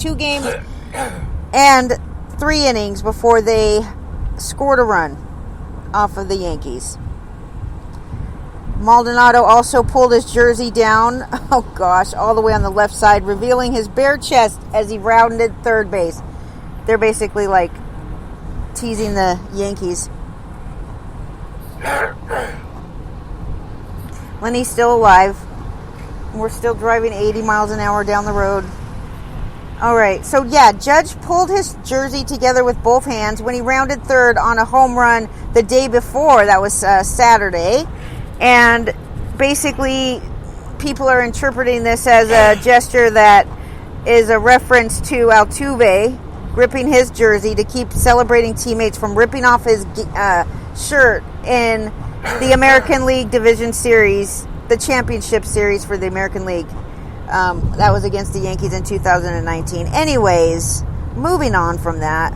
2 games and 3 innings before they scored a run off of the Yankees. Maldonado also pulled his jersey down, all the way on the left side, revealing his bare chest as he rounded third base. They're basically like teasing the Yankees. Lenny's still alive. We're still driving 80 miles an hour down the road. All right, so yeah, Judge pulled his jersey together with both hands when he rounded third on a home run the day before. That was Saturday. And basically, people are interpreting this as a gesture that is a reference to Altuve gripping his jersey to keep celebrating teammates from ripping off his shirt in the American League Division Series, the championship series for the American League. That was against the Yankees in 2019. Anyways, moving on from that.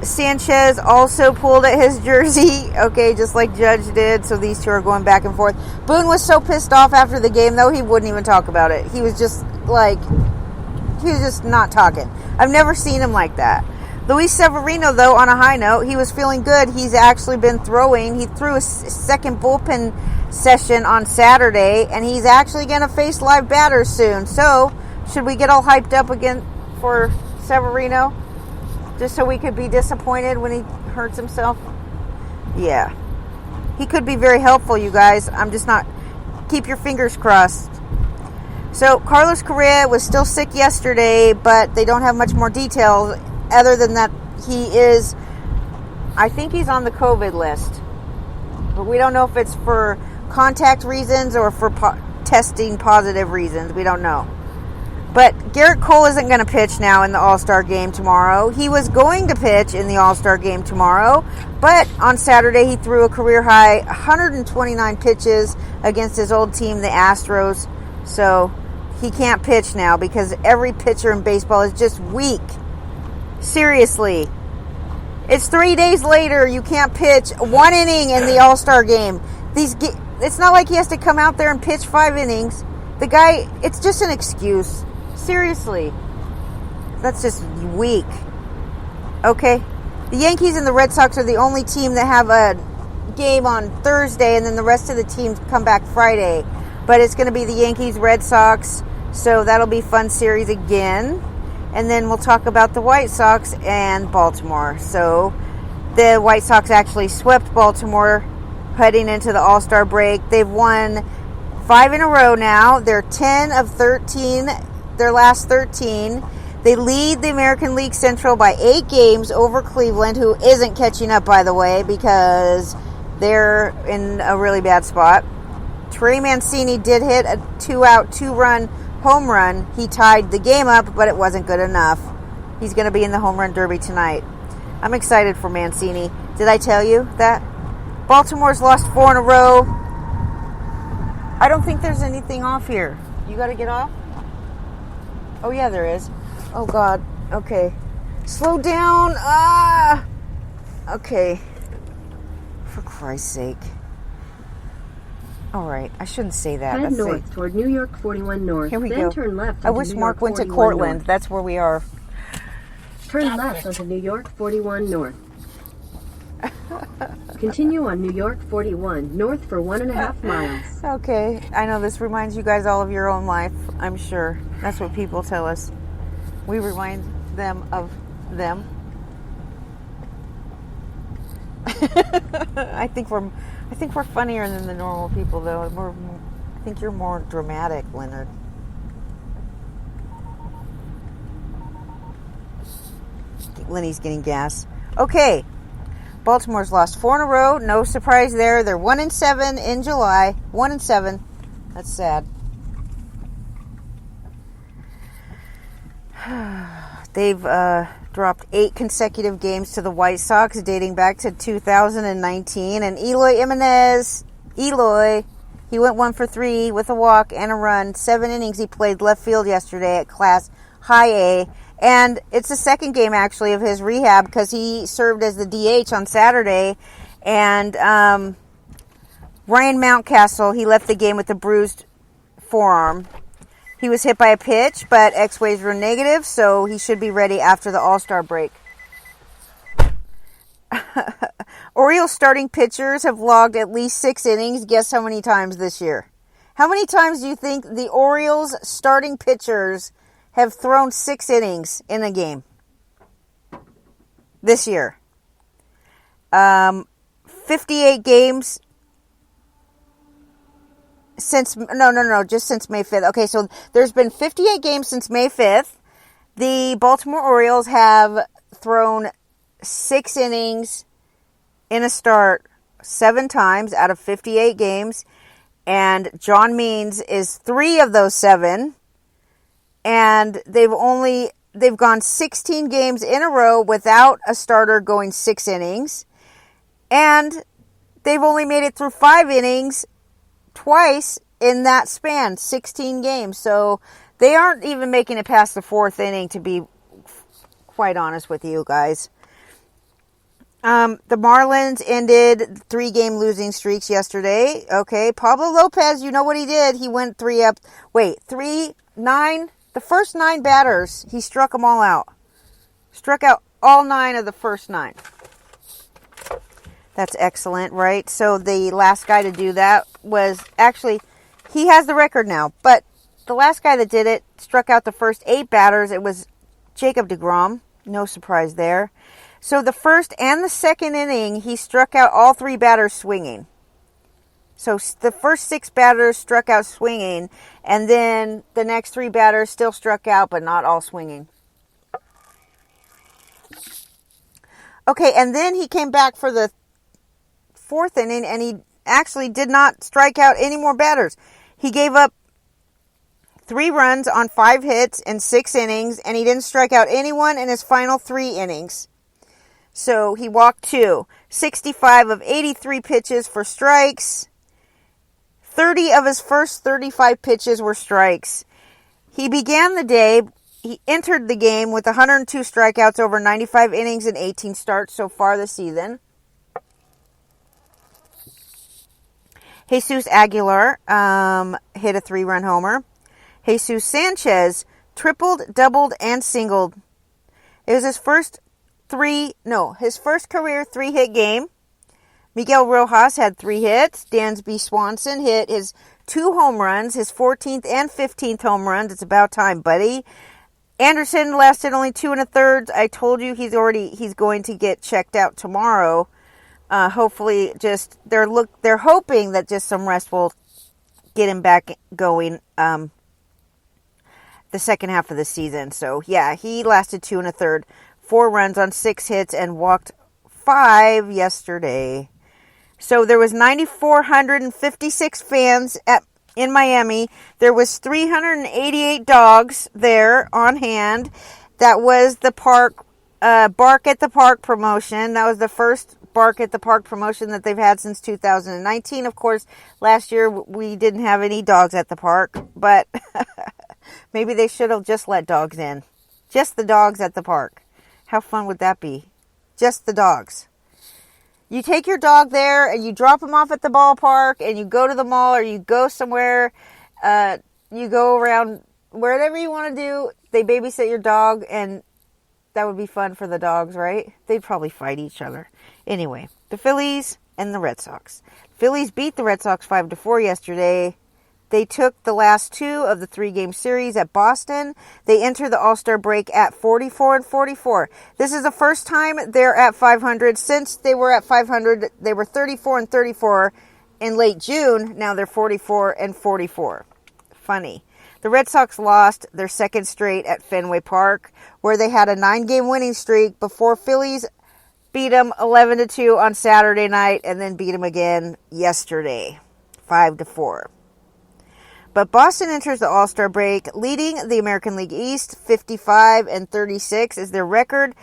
Sanchez also pulled at his jersey, just like Judge did, so these two are going back and forth. Boone was so pissed off after the game, though, he wouldn't even talk about it. He was just not talking. I've never seen him like that. Luis Severino, though, on a high note, he was feeling good. He's actually been throwing. He threw a second bullpen session on Saturday, and he's actually going to face live batters soon. So, should we get all hyped up again for Severino? Just so we could be disappointed when he hurts himself? Yeah. He could be very helpful, you guys. I'm just not... Keep your fingers crossed. So, Carlos Correa was still sick yesterday, but they don't have much more details other than that he is... I think he's on the COVID list. But we don't know if it's for contact reasons or for testing positive reasons. We don't know. But Garrett Cole isn't going to pitch now in the All-Star game tomorrow. He was going to pitch in the All-Star game tomorrow, but on Saturday he threw a career-high 129 pitches against his old team, the Astros. So he can't pitch now because every pitcher in baseball is just weak. Seriously. It's 3 days later. You can't pitch 1 inning in the All-Star game. It's not like he has to come out there and pitch 5 innings. The guy, it's just an excuse. Seriously. That's just weak. Okay? The Yankees and the Red Sox are the only team that have a game on Thursday, and then the rest of the teams come back Friday. But it's going to be the Yankees, Red Sox, so that'll be a fun series again. And then we'll talk about the White Sox and Baltimore. So the White Sox actually swept Baltimore heading into the All-Star break. They've won 5 in a row now. They're 10 of 13, their last 13. They lead the American League Central by 8 games over Cleveland, who isn't catching up, by the way, because they're in a really bad spot. Trey Mancini did hit a 2-out, 2-run home run. He tied the game up, but it wasn't good enough. He's going to be in the home run derby tonight. I'm excited for Mancini. Did I tell you that? Baltimore's lost 4 in a row. I don't think there's anything off here. You got to get off? Oh, yeah, there is. Oh, God. Okay. Slow down. Okay. For Christ's sake. All right. I shouldn't say that. Head north toward New York 41 North. Here we then go. Turn left. I wish Mark went to Cortland. North. That's where we are. Turn left onto New York 41 North. Continue on New York 41 North for 1.5 miles. Okay. I know this reminds you guys all of your own life, I'm sure. That's what people tell us. We remind them of them. I think we're funnier than the normal people, though. I think you're more dramatic, Leonard. Lenny's getting gas. Okay. Baltimore's lost 4 in a row. No surprise there. They're 1-7 in July. 1-7. That's sad. They've dropped 8 consecutive games to the White Sox dating back to 2019. And Eloy Jimenez, he went 1 for 3 with a walk and a run. 7 innings he played left field yesterday at Class High A. And it's the second game, actually, of his rehab because he served as the DH on Saturday. And Ryan Mountcastle, he left the game with a bruised forearm. He was hit by a pitch, but X-rays were negative, so he should be ready after the All-Star break. Orioles starting pitchers have logged at least 6 innings. Guess how many times this year? How many times do you think the Orioles starting pitchers have thrown 6 innings in a game this year? 58 games since, just since May 5th. Okay, so there's been 58 games since May 5th. The Baltimore Orioles have thrown 6 innings in a start 7 times out of 58 games. And John Means is 3 of those 7. And they've gone 16 games in a row without a starter going 6 innings. And they've only made it through 5 innings twice in that span, 16 games. So they aren't even making it past the 4th inning, to be quite honest with you guys. The Marlins ended 3-game losing streaks yesterday. Okay, Pablo Lopez, you know what he did? He went 3 up. Wait, 9? The first 9 batters, he struck them all out. Struck out all 9 of the first 9. That's excellent, right? So the last guy to do that was actually, he has the record now, but the last guy that did it struck out the first 8 batters. It was Jacob deGrom. No surprise there. So the first and the second inning, he struck out all 3 batters swinging. So the first 6 batters struck out swinging, and then the next 3 batters still struck out, but not all swinging. Okay, and then he came back for the 4th inning, and he actually did not strike out any more batters. He gave up 3 runs on 5 hits in 6 innings, and he didn't strike out anyone in his final 3 innings. So he walked 2. 65 of 83 pitches for strikes. 30 of his first 35 pitches were strikes. He entered the game with 102 strikeouts over 95 innings and 18 starts so far this season. Jesus Aguilar hit a 3-run homer. Jesus Sanchez tripled, doubled, and singled. It was his first career 3-hit game. Miguel Rojas had 3 hits. Dansby Swanson hit his 2 home runs, his 14th and 15th home runs. It's about time, buddy. Anderson lasted only 2 1/3. I told you he's going to get checked out tomorrow. Hopefully, they're hoping that just some rest will get him back going the second half of the season. So yeah, he lasted 2 1/3, 4 runs on 6 hits, and walked 5 yesterday. So there was 9,456 fans in Miami. There was 388 dogs there on hand. That was the Bark at the Park promotion. That was the first Bark at the Park promotion that they've had since 2019. Of course, last year we didn't have any dogs at the park, but maybe they should have just let dogs in. Just the dogs at the park. How fun would that be? Just the dogs. You take your dog there and you drop him off at the ballpark and you go to the mall or you go somewhere, you go around wherever you want to do. They babysit your dog, and that would be fun for the dogs, right? They'd probably fight each other. Anyway, the Phillies and the Red Sox. Phillies beat the Red Sox 5-4 yesterday. They took the last 2 of the 3-game series at Boston. They enter the All-Star break at 44-44. This is the first time they're at 500. Since they were at 500, they were 34-34 in late June. Now they're 44-44. Funny. The Red Sox lost their second straight at Fenway Park, where they had a 9-game winning streak before Phillies beat them 11-2 on Saturday night and then beat them again yesterday, 5-4. But Boston enters the All-Star break leading the American League East. 55-36 is their record.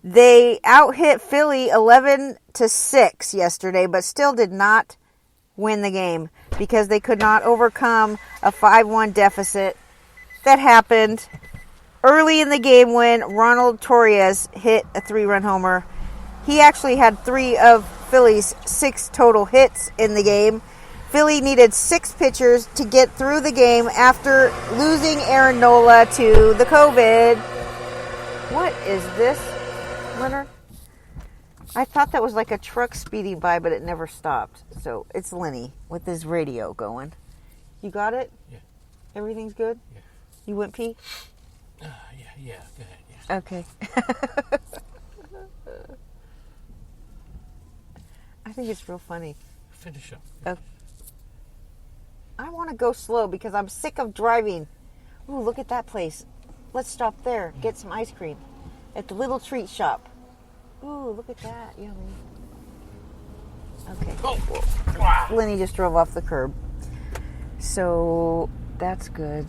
They out-hit Philly 11-6 yesterday, but still did not win the game because they could not overcome a 5-1 deficit that happened early in the game when Ronald Torres hit a 3-run homer. He actually had 3 of Philly's 6 total hits in the game. Philly needed 6 pitchers to get through the game after losing Aaron Nola to the COVID. What is this, Leonard? I thought that was like a truck speeding by, but it never stopped. So it's Lenny with his radio going. You got it? Yeah. Everything's good? Yeah. You went pee? Yeah. Go ahead. Yeah. Okay. I think it's real funny. Finish up. I want to go slow because I'm sick of driving. Ooh, look at that place. Let's stop there. Get some ice cream at the Little Treat Shop. Ooh, look at that. Yummy. Okay. Oh. Wow. Lenny just drove off the curb. So that's good.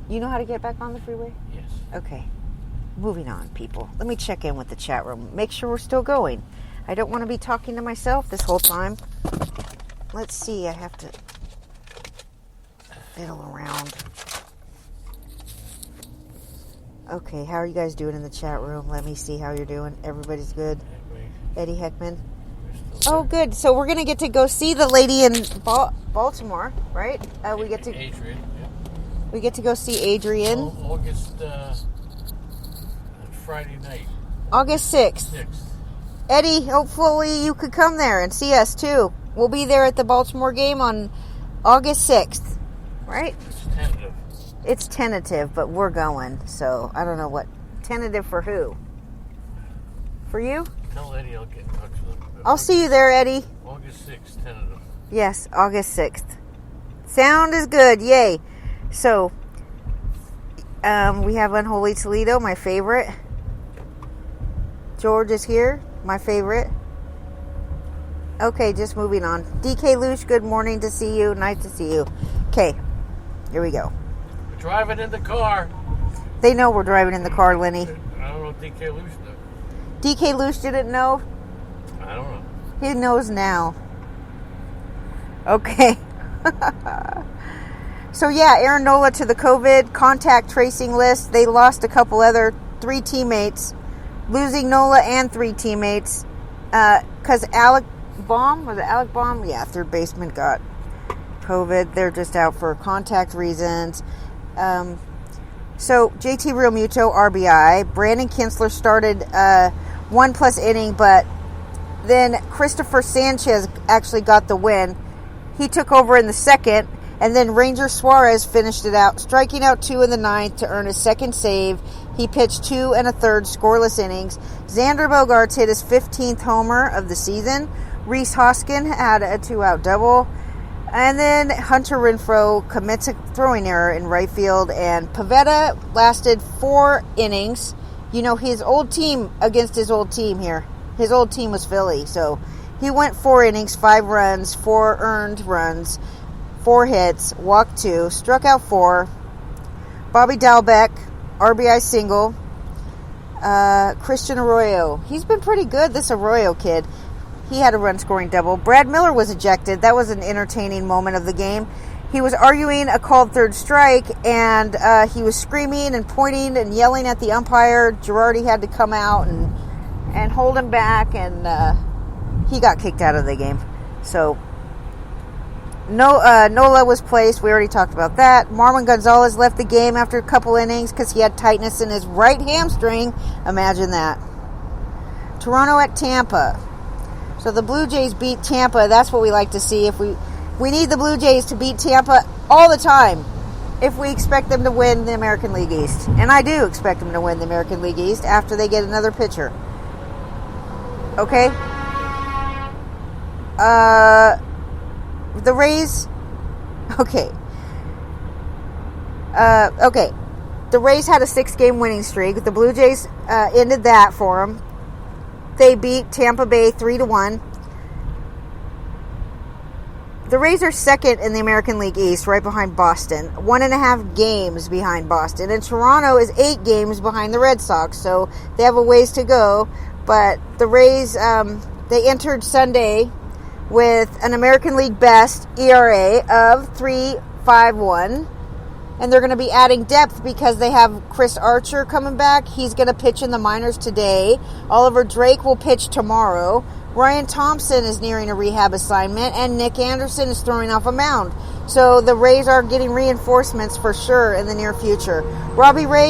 You know how to get back on the freeway? Yes. Okay. Moving on, people. Let me check in with the chat room. Make sure we're still going. I don't want to be talking to myself this whole time. Let's see. I have to fiddle around. Okay, how are you guys doing in the chat room? Let me see how you're doing. Everybody's good. Eddie Heckman. Oh, good. So we're going to get to go see the lady in Baltimore, right? We get to Adrian. Yeah. We get to go see Adrian. August Friday night. August 6th. 6th. Eddie, hopefully you could come there and see us too. We'll be there at the Baltimore game on August 6th, right? It's tentative. It's tentative, but we're going. So I don't know what. Tentative for who? For you? Tell Eddie I'll get in touch with him. I'll see you there, Eddie. August 6th, tentative. Yes, August 6th. Sound is good. Yay. So, we have Unholy Toledo, my favorite. George is here, my favorite. Okay, just moving on. DK Lush, good morning to see you. Nice to see you. Okay, here we go. We're driving in the car. They know we're driving in the car, Lenny. I don't know if DK Luce knew. DK Lush didn't know. I don't know. He knows now. Okay. So yeah, Aaron Nola to the COVID contact tracing list. They lost a couple other 3 teammates. Losing Nola and 3 teammates. Because Alec Baum, yeah, third baseman got COVID. They're just out for contact reasons. So JT Realmuto, RBI. Brandon Kinsler started 1+ inning, but then Christopher Sanchez actually got the win. He took over in the second, and then Ranger Suarez finished it out, striking out 2 in the 9th to earn his second save. He pitched 2 1/3 scoreless innings. Xander Bogaerts hit his 15th homer of the season. Rhys Hoskin had a 2-out double. And then Hunter Renfroe commits a throwing error in right field. And Pivetta lasted 4 innings. You know, his old team against his old team here. His old team was Philly. So he went 4 innings, 5 runs, 4 earned runs, 4 hits, walked 2, struck out 4. Bobby Dalbec, RBI single. Christian Arroyo. He's been pretty good, this Arroyo kid. He had a run-scoring double. Brad Miller was ejected. That was an entertaining moment of the game. He was arguing a called third strike, and he was screaming and pointing and yelling at the umpire. Girardi had to come out and hold him back, and he got kicked out of the game. So, Nola was placed. We already talked about that. Marwin Gonzalez left the game after a couple innings because he had tightness in his right hamstring. Imagine that. Toronto at Tampa. So the Blue Jays beat Tampa. That's what we like to see. If we need the Blue Jays to beat Tampa all the time if we expect them to win the American League East. And I do expect them to win the American League East after they get another pitcher. Okay? The Rays... Okay. Okay. The Rays had a 6-game winning streak. The Blue Jays ended that for them. They beat Tampa Bay 3-1. The Rays are second in the American League East, right behind Boston. 1.5 games behind Boston. And Toronto is 8 games behind the Red Sox, so they have a ways to go. But the Rays, they entered Sunday with an American League best ERA of 3.51. And they're going to be adding depth because they have Chris Archer coming back. He's going to pitch in the minors today. Oliver Drake will pitch tomorrow. Ryan Thompson is nearing a rehab assignment, and Nick Anderson is throwing off a mound. So the Rays are getting reinforcements for sure in the near future. Robbie Ray